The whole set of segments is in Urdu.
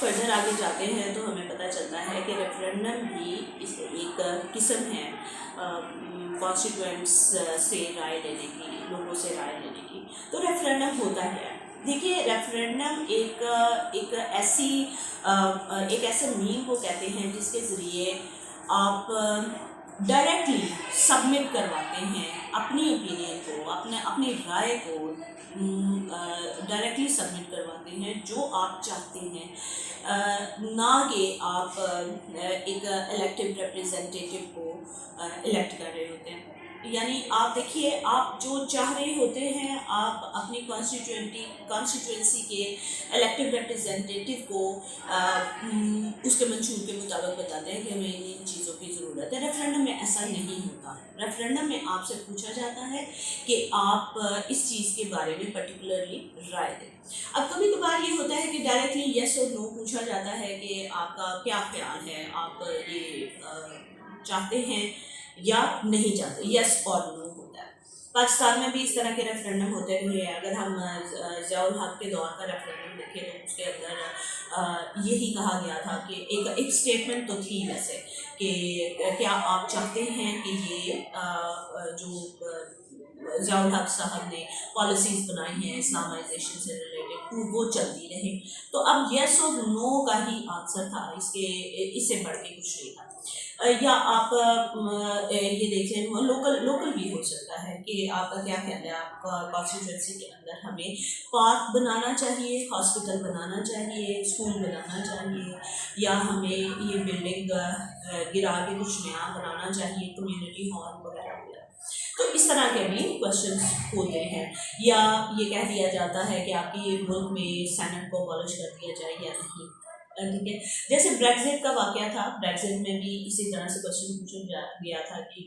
فردر آگے جاتے ہیں تو ہمیں پتہ چلتا ہے کہ ریفرینڈم بھی ایک قسم ہے کانسٹیٹوئنٹس سے رائے لینے کی، لوگوں سے رائے لینے کی۔ تو ریفرینڈم ہوتا ہے، دیکھیے ریفرینڈم ایک ایسا مین کو کہتے ہیں جس کے ذریعے آپ ڈائریکٹلی سبمٹ کرواتے ہیں اپنی اوپینین کو، اپنی رائے کو ڈائریکٹلی سبمٹ کرواتے ہیں جو آپ چاہتے ہیں، نہ کہ آپ ایک الیکٹڈ ریپریزنٹیٹیو کو الیکٹ کر رہے ہوتے ہیں۔ یعنی آپ دیکھیے، آپ جو چاہ رہے ہوتے ہیں، آپ اپنی کانسٹیٹوئنسی کے الیکٹڈ ریپریزنٹیٹیو کو اس کے منشور کے مطابق بتاتے ہیں کہ ہمیں ان چیزوں کی ضرورت ہے۔ ریفرینڈم میں ایسا نہیں ہوتا۔ ریفرینڈم میں آپ سے پوچھا جاتا ہے کہ آپ اس چیز کے بارے میں پرٹیکولرلی رائے دیں۔ اب کبھی کبھار یہ ہوتا ہے کہ ڈائریکٹلی یس اور نو پوچھا جاتا ہے کہ آپ کا کیا خیال ہے، آپ یہ چاہتے ہیں یا نہیں چاہتے، یس اور نو ہوتا ہے۔ پاکستان میں بھی اس طرح کے ریفرینڈم ہوتے رہے ہیں۔ اگر ہم ضیاء الحق کے دور کا ریفرینڈم دیکھیں تو اس کے اندر یہی کہا گیا تھا کہ ایک اسٹیٹمنٹ تو تھی ویسے کہ کیا آپ چاہتے ہیں کہ یہ جو ضیاء الحق صاحب نے پالیسیز بنائی ہیں اسلامائزیشن سے ریلیٹڈ وہ چلتی رہیں۔ تو اب یس اور نو کا ہی آنسر تھا، اس سے بڑھ کے کچھ نہیں تھا۔ یا آپ یہ دیکھ لیں، لوکل بھی ہو سکتا ہے کہ آپ کا کیا خیال ہے، آپ کا کانسٹیٹوئنسی کے اندر ہمیں پارک بنانا چاہیے، ہاسپٹل بنانا چاہیے، اسکول بنانا چاہیے، یا ہمیں یہ بلڈنگ گرا کے کچھ نیا بنانا چاہیے، کمیونٹی ہال وغیرہ وغیرہ۔ تو اس طرح کے بھی کوشچنس ہوتے ہیں۔ یا یہ کہہ دیا جاتا ہے کہ آپ کی ملک میں سینٹ کو abolish کر دیا جائے یا نہیں، ٹھیک ہے۔ جیسے بریگزٹ کا واقعہ تھا، بریگزٹ میں بھی اسی طرح سے کوشچن پوچھا گیا تھا کہ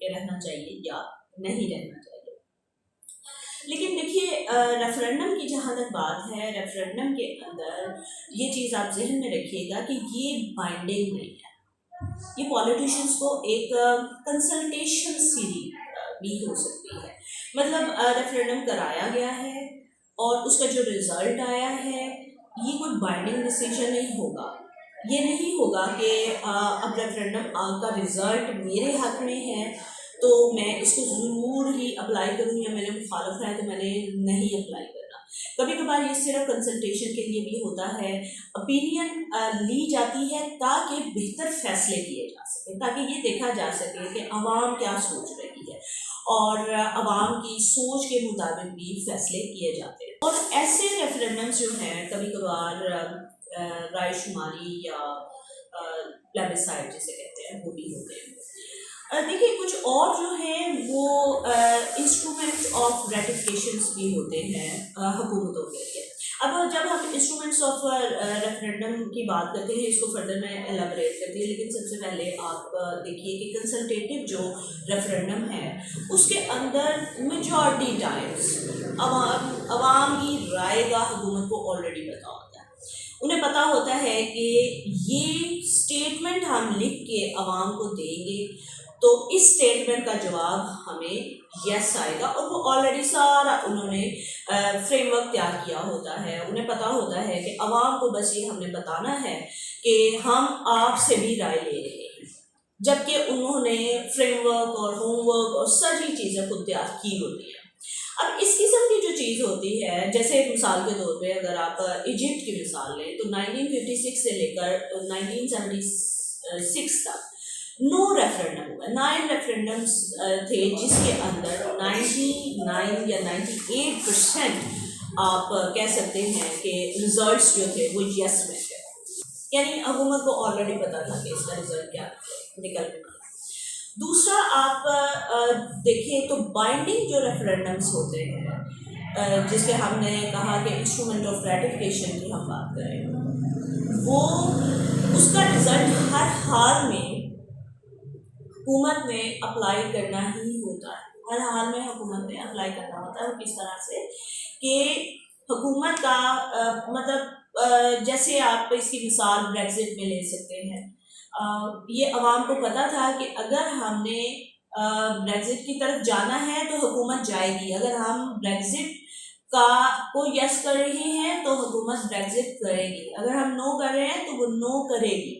رہنا چاہیے یا نہیں رہنا چاہیے۔ لیکن دیکھیے ریفرینڈم کی جہاں تک بات ہے، ریفرینڈم کے اندر یہ چیز آپ ذہن میں رکھیے گا کہ یہ بائنڈنگ نہیں ہے۔ یہ پولیٹیشینس کو ایک کنسلٹیشن سیری بھی ہو سکتی ہے۔ مطلب ریفرینڈم کرایا گیا ہے اور اس کا جو رزلٹ آیا ہے یہ کوئی بائنڈنگ ڈیسیژن نہیں ہوگا۔ یہ نہیں ہوگا کہ اب ریفرینڈم کا رزلٹ میرے حق میں ہے تو میں اس کو ضرور ہی اپلائی کروں، یا میرے مخالف ہے تو میں نے نہیں اپلائی کرنا۔ کبھی کبھار یہ صرف کنسلٹیشن کے لیے بھی ہوتا ہے، اوپینین لی جاتی ہے تاکہ بہتر فیصلے کیے جا سکیں، تاکہ یہ دیکھا جا سکے کہ عوام کیا سوچ رہی ہے، اور عوام کی سوچ کے مطابق بھی فیصلے کیے جاتے ہیں۔ اور ایسے ریفرینڈمز جو ہیں کبھی کبھار رائے شماری یا پلیبسائٹ جسے کہتے ہیں وہ بھی ہوتے ہیں۔ دیکھیے کچھ اور جو ہیں وہ انسٹرومنٹ آف ریٹیفیکیشنس بھی ہوتے ہیں حکومتوں کے لیے۔ اب جب ہم انسٹرومنٹس آف ریفرینڈم کی بات کرتے ہیں، اس کو فردر میں ایلیبریٹ کرتی ہے، لیکن سب سے پہلے آپ دیکھیے کہ کنسلٹیٹیو جو ریفرینڈم ہے اس کے اندر میجورٹی ٹائمز عوام کی رائے کا حکومت کو آلریڈی پتہ ہوتا ہے۔ انہیں پتہ ہوتا ہے کہ یہ اسٹیٹمنٹ ہم لکھ کے عوام کو دیں گے تو اس اسٹیٹمنٹ کا جواب ہمیں یس آئے گا، اور وہ آلریڈی سارا انہوں نے فریم ورک تیار کیا ہوتا ہے۔ انہیں پتہ ہوتا ہے کہ عوام کو بس یہ ہم نے بتانا ہے کہ ہم آپ سے بھی رائے لے رہے ہیں، جبکہ انہوں نے فریم ورک اور ہوم ورک اور ساری چیزیں خود تیار کی ہوتی ہیں۔ اب اس قسم کی جو چیز ہوتی ہے، جیسے مثال کے طور پہ اگر آپ ایجپٹ کی مثال لیں تو 1956 سے لے کر 1976 تک 9 ریفرینڈم ہوئے، 9 ریفرینڈمس تھے، جس کے اندر 99 یا 98% آپ کہہ سکتے ہیں کہ ریزلٹس جو تھے وہ یس میں تھے، یعنی حکومت کو آلریڈی پتا تھا کہ اس کا رزلٹ کیا نکلنے والا۔ دوسرا آپ دیکھیں تو بائنڈنگ جو ریفرینڈمس ہوتے ہیں، جس کے ہم نے کہا کہ انسٹرومنٹ آف ریٹیفیکیشن کی ہم بات کریں، وہ اس کا رزلٹ ہر حال میں حکومت نے اپلائی کرنا ہی ہوتا ہے۔ ہر حال میں حکومت نے اپلائی کرنا ہوتا ہے۔ وہ کس طرح سے کہ حکومت کا مطلب جیسے آپ اس کی مثال بریگزٹ میں لے سکتے ہیں، یہ عوام کو پتا تھا کہ اگر ہم نے بریگزٹ کی طرف جانا ہے تو حکومت جائے گی، اگر ہم بریگزٹ کو یس کر رہی ہیں تو حکومت بریگزٹ کرے گی، اگر ہم نو کر رہے ہیں تو وہ نو کرے گی.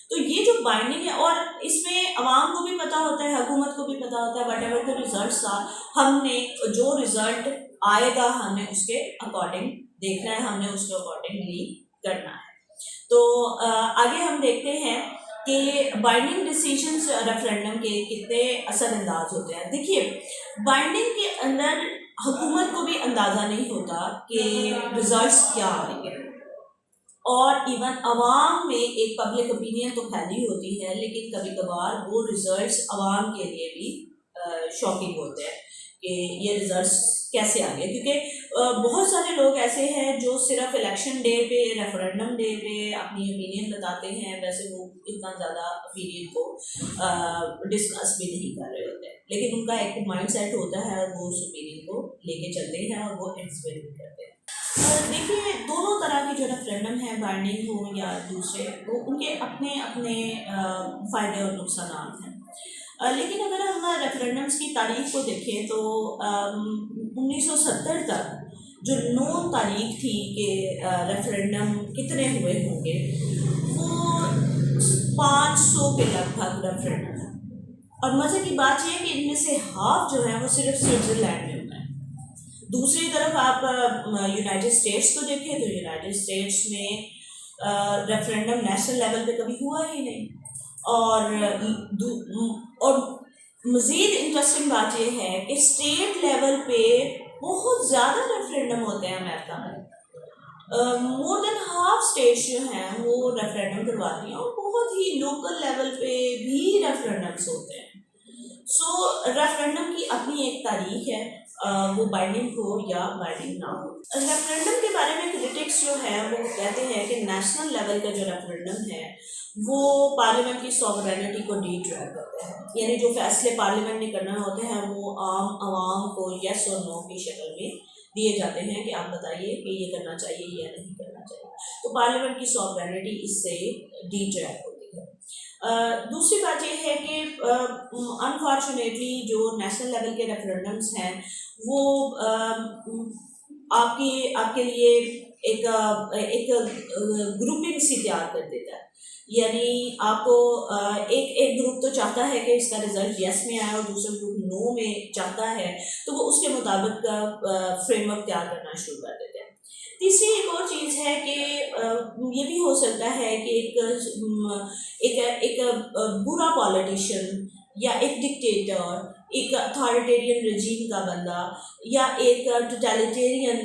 تو یہ جو بائنڈنگ ہے، اور اس میں عوام کو بھی پتہ ہوتا ہے، حکومت کو بھی پتہ ہوتا ہے whatever the results are, ہم نے جو ریزلٹ آئے گا ہم نے اس کے اکارڈنگ دیکھنا ہے، ہم نے اس کے اکارڈنگلی کرنا ہے. تو آگے ہم دیکھتے ہیں کہ بائنڈنگ ڈیسیجنس ریفرینڈم کے کتنے اثر انداز ہوتے ہیں. دیکھیے بائنڈنگ کے اندر حکومت کو بھی اندازہ نہیں ہوتا کہ ریزلٹس کیا آئیں گے، اور ایون عوام میں ایک پبلک اوپینین تو پھیلی ہوتی ہے، لیکن کبھی کبھار وہ ریزلٹس عوام کے لیے بھی شاکنگ ہوتے ہیں کہ یہ ریزلٹس کیسے آ گئے. کیونکہ بہت سارے لوگ ایسے ہیں جو صرف الیکشن ڈے پہ، ریفرینڈم ڈے پہ اپنی اوپینین بتاتے ہیں، ویسے وہ اتنا زیادہ اوپینین کو ڈسکس بھی نہیں کر رہے ہوتے ہیں، لیکن ان کا ایک مائنڈ سیٹ ہوتا ہے اور وہ اس اوپینین کو لے کے چلتے ہیں اور وہ ایکسپیریمنٹ کرتے ہیں. دیکھیے دونوں طرح کے جو ریفرینڈم ہیں، بائنڈنگ ہو یا دوسرے، وہ ان کے اپنے اپنے فائدے اور نقصانات ہیں. لیکن اگر ہم ریفرینڈمس کی تاریخ کو دیکھیں تو 1970 تک جو 9 تاریخ تھی کہ ریفرینڈم کتنے ہوئے ہوں گے، وہ 500 کے لگ بھگ ریفرینڈم ہے. اور مزے کی بات یہ ہے کہ ان میں سے ہاف جو ہے وہ صرف سوئٹزرلینڈ میں ہوتا ہے. دوسری طرف آپ یونائٹڈ اسٹیٹس کو دیکھیں تو یونائٹڈ اسٹیٹس میں ریفرینڈم نیشنل لیول پہ کبھی ہوا ہی نہیں. اور مزید انٹرسٹنگ بات یہ ہے کہ اسٹیٹ لیول پہ بہت زیادہ ریفرینڈم ہوتے ہیں امریکہ میں. مور دین ہاف اسٹیٹس جو ہیں وہ ریفرینڈم کرواتی ہیں، اور بہت ہی لوکل لیول پہ بھی ریفرینڈمس ہوتے ہیں. سو ریفرینڈم کی اپنی ایک تاریخ ہے، وہ بائنڈنگ ہو یا بائنڈنگ نہ ہو. ریفرینڈم کے بارے میں کرٹکس جو ہے وہ کہتے ہیں کہ نیشنل لیول کا جو ریفرینڈم ہے وہ پارلیمنٹ کی سوورینٹی کو ڈی ٹریک کرتے ہیں، یعنی جو فیصلے پارلیمنٹ نے کرنا ہوتے ہیں وہ عام عوام کو یس اور نو کی شکل میں دیے جاتے ہیں کہ آپ بتائیے کہ یہ کرنا چاہیے یا نہیں کرنا چاہیے. تو پارلیمنٹ کی سوورینٹی اس سے ڈی ٹریک ہوتی ہے. دوسری بات یہ ہے کہ انفارچونیٹلی جو نیشنل لیول کے ریفرینڈمس ہیں وہ آپ کے لیے ایک گروپنگ سی تیار کر دیتا ہے. یعنی آپ کو ایک گروپ تو چاہتا ہے کہ اس کا رزلٹ یس میں آئے اور دوسرا گروپ نو میں چاہتا ہے، تو وہ اس کے مطابق فریم ورک تیار کرنا شروع کر دیتے ہیں. تیسری ایک اور چیز ہے کہ یہ بھی ہو سکتا ہے کہ ایک برا پالیٹیشین یا ایک ڈکٹیٹر، ایک اتھارٹیرین رجیم کا بندہ یا ایک ٹوٹیلیٹیرین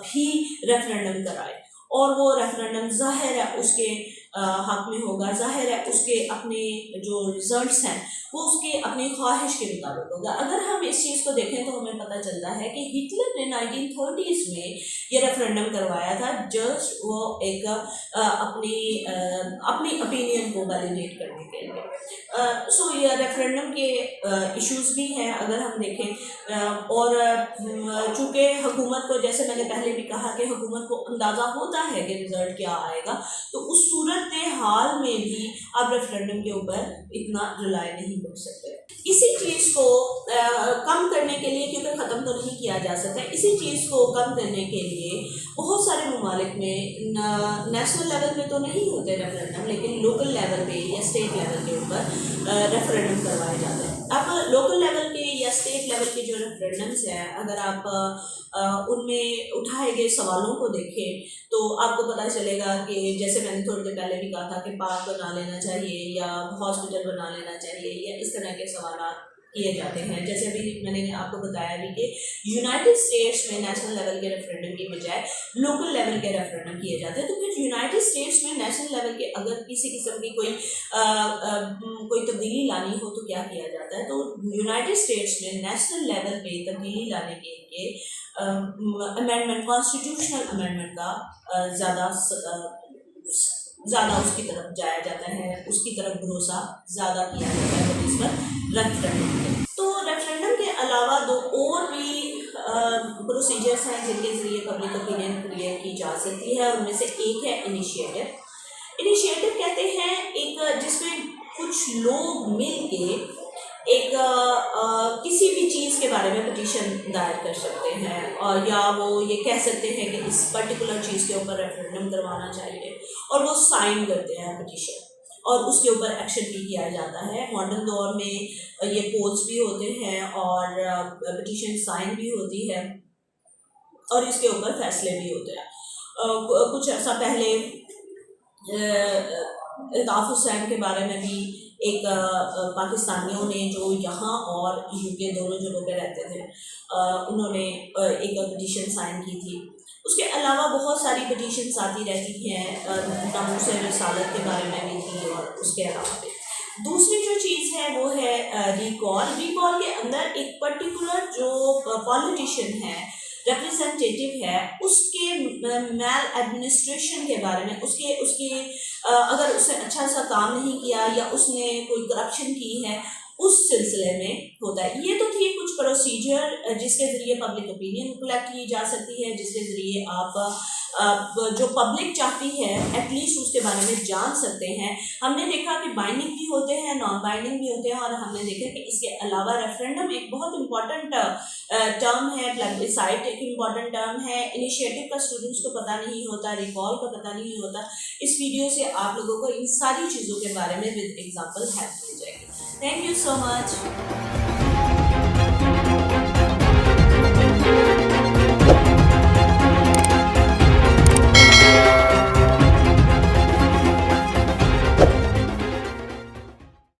بھی ریفرینڈم کرائے، اور وہ ریفرینڈم ظاہر ہے اس کے حق میں ہوگا، ظاہر ہے اس کے اپنے جو ریزلٹس ہیں وہ اس کے اپنی خواہش کے مطابق ہوگا. اگر ہم اس چیز کو دیکھیں تو ہمیں پتہ چلتا ہے کہ ہٹلر نے 1930s میں یہ ریفرینڈم کروایا تھا، جسٹ وہ ایک اپنی اوپینین کو ویلیڈیٹ کرنے کے لیے. سو یہ ریفرینڈم کے ایشوز بھی ہیں اگر ہم دیکھیں، اور چونکہ حکومت کو، جیسے میں نے پہلے بھی کہا کہ حکومت کو اندازہ ہوتا ہے کہ رزلٹ کیا آئے گا، تو اس صورت حال میں بھی آپ ریفرینڈم کے اوپر اتنا ریلائی نہیں کر سکتے. اسی چیز کو کم کرنے کے لیے، کیونکہ ختم تو نہیں کیا جا سکتا، اسی چیز کو کم کرنے کے لیے بہت سارے ممالک میں نیشنل لیول پہ تو نہیں ہوتے ریفرینڈم، لیکن لوکل لیول پہ یا اسٹیٹ لیول کے اوپر ریفرینڈم کروائے جاتے ہیں. اب لوکل لیول کے یا اسٹیٹ لیول کے جو ریفرینڈمس ہیں، اگر آپ ان میں اٹھائے گئے سوالوں کو دیکھیں تو آپ کو پتہ چلے گا کہ جیسے میں نے تھوڑی دیر پہلے بھی کہا تھا کہ پارک بنا لینا چاہیے یا ہاسپٹل بنا لینا چاہیے یا اس طرح کے سوالات کیے جاتے ہیں. جیسے ابھی میں نے آپ کو بتایا بھی کہ یونائٹڈ اسٹیٹس میں نیشنل لیول کے ریفرینڈم کی بجائے لوکل لیول کے ریفرینڈم کیے جاتے ہیں. تو پھر یونائٹڈ اسٹیٹس میں نیشنل لیول کے اگر کسی قسم کی کوئی تبدیلی لانی ہو تو کیا کیا جاتا ہے؟ تو یونائٹڈ اسٹیٹس میں نیشنل لیول پہ تبدیلی لانے کے لیے امینڈمنٹ، کانسٹیٹیوشنل امینڈمنٹ کا زیادہ اس کی طرف جایا جاتا ہے، اس کی طرف بھروسہ زیادہ کیا جاتا ہے بنسبت ریفرینڈم. تو ریفرینڈم کے علاوہ دو اور بھی پروسیجرس ہیں جن کے ذریعے پبلک اوپینین کریٹ کی جا سکتی ہے. ان میں سے ایک ہے انیشیٹو. انیشیٹو کہتے ہیں ایک جس میں کچھ لوگ مل کے ایک کسی بھی چیز کے بارے میں پٹیشن دائر کر سکتے ہیں، اور یا وہ یہ کہہ سکتے ہیں کہ اس پرٹیکولر چیز کے اوپر ریفرینڈم کروانا چاہیے، اور وہ سائن کرتے ہیں پٹیشن، اور اس کے اوپر ایکشن بھی کیا جاتا ہے۔ ماڈرن دور میں یہ پولس بھی ہوتے ہیں اور پٹیشن سائن بھی ہوتی ہے، اور اس کے اوپر فیصلے بھی ہوتے ہیں۔ کچھ عرصہ پہلے الطاف حسین کے بارے میں بھی ایک پاکستانیوں نے جو یہاں اور یو کے دونوں جگہوں پہ رہتے تھے، انہوں نے ایک پٹیشن سائن کی تھی۔ اس کے علاوہ بہت ساری پٹیشنس آتی رہتی ہیں، ناموس رسالت کے بارے میں بھی تھی، اور اس کے علاوہ بھی دوسری جو چیز ہے وہ ہے ریکال۔ ریکال کے اندر ایک پرٹیکولر جو پالیٹیشین ہے، ریپرزینٹیٹیو ہے، اس کے میل ایڈمنسٹریشن کے بارے میں، اس کے اگر اس نے اچھا سا کام نہیں کیا یا اس نے کوئی کرپشن کی ہے، اس سلسلے میں ہوتا ہے۔ یہ تو تھی کچھ پروسیجر جس کے ذریعے پبلک اوپینین کلیکٹ کی جا سکتی ہے، جس کے ذریعے آپ جو پبلک چاہتی ہے ایٹ لیسٹ اس کے بارے میں جان سکتے ہیں۔ ہم نے دیکھا کہ بائنڈنگ بھی ہوتے ہیں، نان بائنڈنگ بھی ہوتے ہیں، اور ہم نے دیکھا کہ اس کے علاوہ ریفرینڈم ایک بہت امپورٹنٹ ٹرم ہے، پلبسائٹ ایک امپورٹنٹ ٹرم ہے۔ انیشیٹو کا اسٹوڈنٹس کو پتہ نہیں ہوتا، ریکال کا پتہ نہیں ہوتا۔ اس ویڈیو سے آپ لوگوں کو ان ساری چیزوں کے بارے میں ود ایگزامپل ہیلپ مل جائے گی۔ Thank you so much.